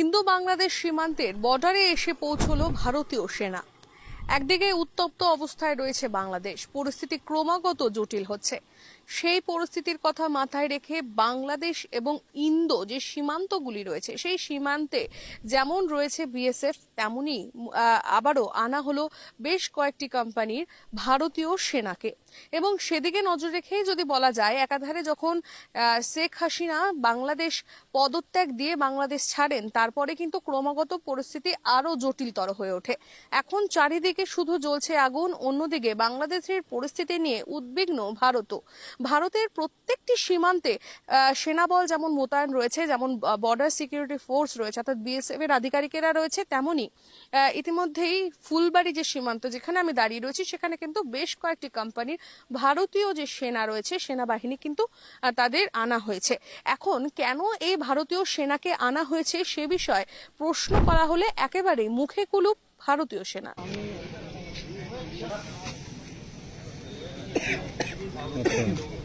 Indo Bangladesh সীমান্তের বর্ডারে এসে পৌঁছলো ভারতীয় সেনা। একদিকে উত্তপ্ত অবস্থায় রয়েছে বাংলাদেশ, পরিস্থিতি ক্রমাগত জটিল হচ্ছে। সেই পরিস্থিতির কথা মাথায় রেখে বাংলাদেশ এবং ইন্দো যে সীমান্তগুলি রয়েছে, সেই সীমান্তে যেমন রয়েছে বিএসএফ, তেমনি আবারও আনা হলো বেশ কয়েকটি কোম্পানির ভারতীয় সেনাকে। এবং সেদিকে নজর রেখেই যদি বলা যায়, একাধারে যখন শেখ হাসিনা বাংলাদেশ পদত্যাগ দিয়ে বাংলাদেশ ছাড়েন, তারপরে কিন্তু ক্রমাগত পরিস্থিতি আরো জটিলতর হয়ে ওঠে। এখন চারিদিকে শুধু জ্বলছে আগুন, অন্যদিকে বাংলাদেশের পরিস্থিতি নিয়ে উদ্বিগ্ন ভারতও। ভারতের প্রত্যেকটি সীমান্তে সেনাবল যেমন মোতায়েন রয়েছে, যেমন বর্ডার সিকিউরিটি ফোর্স রয়েছে, অর্থাৎ বিএসএফ এর আধিকারিকেরা রয়েছে, তেমনি ইতিমধ্যেই ফুলবাড়ি যে সীমান্ত, যেখানে আমি দাঁড়িয়ে রয়েছি, সেখানে কিন্তু বেশ কয়েকটি কোম্পানির ভারতীয় যে সেনা রয়েছে, সেনাবাহিনী কিন্তু তাদের আনা হয়েছে। এখন কেন এই ভারতীয় সেনাকে আনা হয়েছে সে বিষয়ে প্রশ্ন করা হলে একেবারে মুখে কুলুপ ভারতীয় সেনা। আচ্ছা।